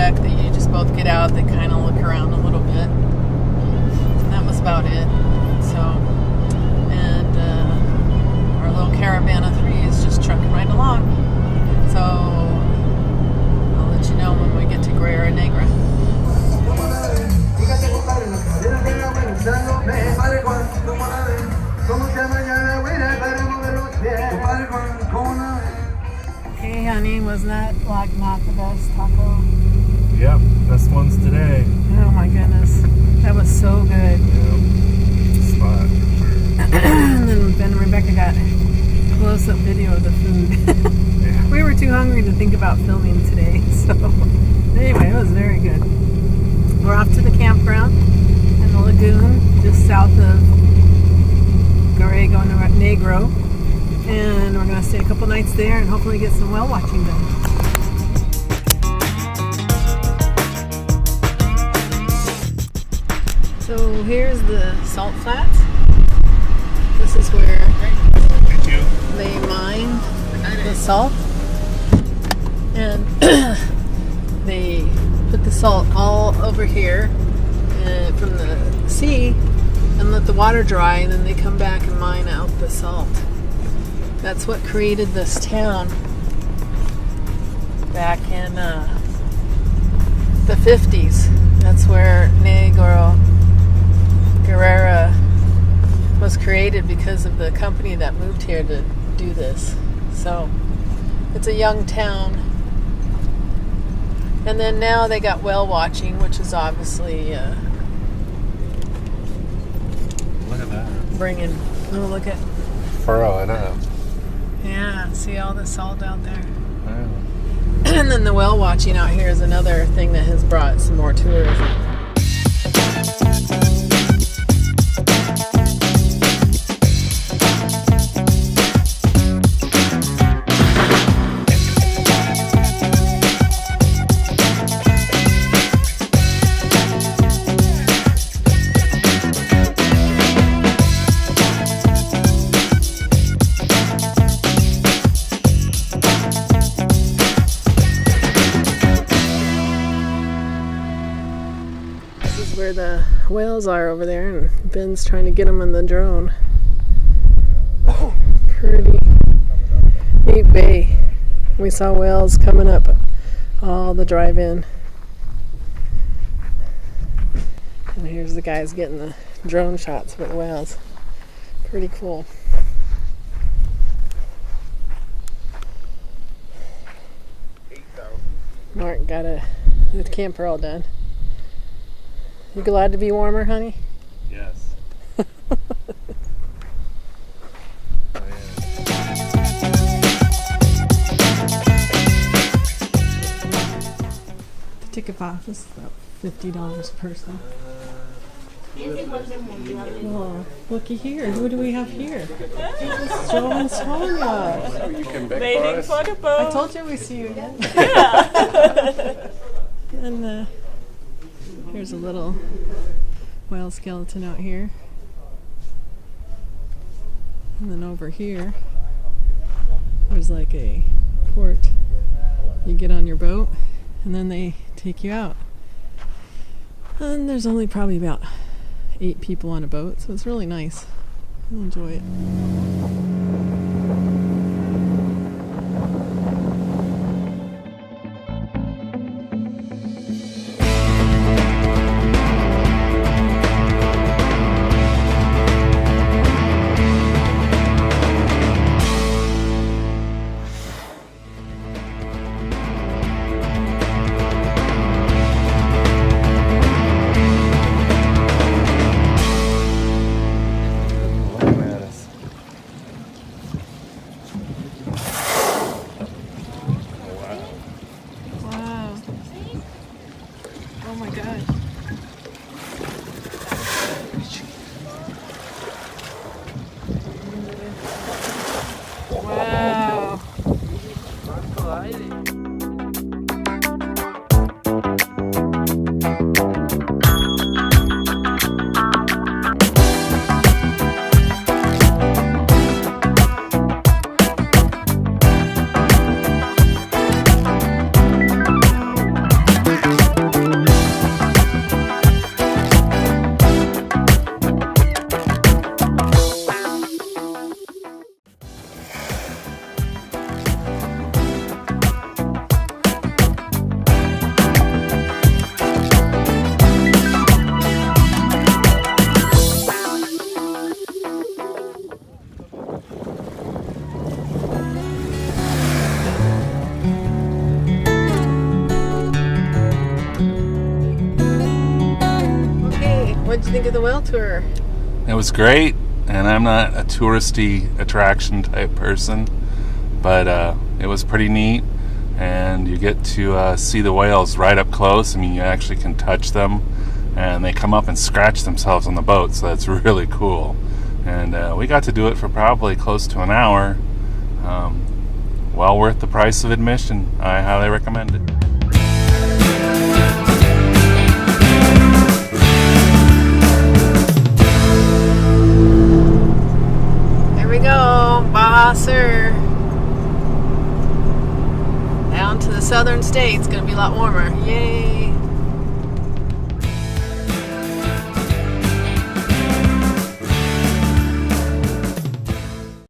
deck that you just both get out. They kind of look around a little bit. And that was about it. So, and our little caravan of 3 is just trucking right along. So, I'll let you know when we get to Guerrero Negro. Hey honey, wasn't that like not the best taco? Yep, best ones today. Oh my goodness, that was so good. Yep, spot for sure. And then Ben and Rebecca got close-up video of the food. Yeah. We were too hungry to think about filming today, so anyway, it was very good. We're off to the campground in the lagoon, just south of Guerrero Negro, and we're going to stay a couple nights there and hopefully get some whale watching done. So here's the salt flats. This is where they mine the salt, and they put the salt all over here from the sea and let the water dry, and then they come back and mine out the salt. That's what created this town back in the 50s. That's where Guerrero was created because of the company that moved here to do this. So it's a young town. And then now they got whale watching, which is obviously Look at that. bringing. Oh, look at. Furrowing up. Yeah, see all the salt out there. Wow. And then the whale watching out here is another thing that has brought some more tourism. Where the whales are over there, and Ben's trying to get them in the drone. Pretty neat bay. We saw whales coming up all the drive-in. And here's the guys getting the drone shots with the whales. Pretty cool. Mark got the camper all done. You glad to be warmer, honey? Yes. The ticket office is about $50 a person. Oh, looky here. Who do we have here? Joe and Sonia. You can beg for us. I told you we see you again. And here's a little whale skeleton out here. And then over here, there's like a port. You get on your boat, and then they take you out. And there's only probably about 8 people on a boat, so it's really nice. You'll enjoy it. Oh my God. Wow. What do you think of the whale tour? It was great, and I'm not a touristy attraction type person, but it was pretty neat, and you get to see the whales right up close. I mean, you actually can touch them, and they come up and scratch themselves on the boat, so that's really cool. And we got to do it for probably close to an hour. Well worth the price of admission. I highly recommend it. There we go, Baja Sur. Down to the southern states. Going to be a lot warmer. Yay!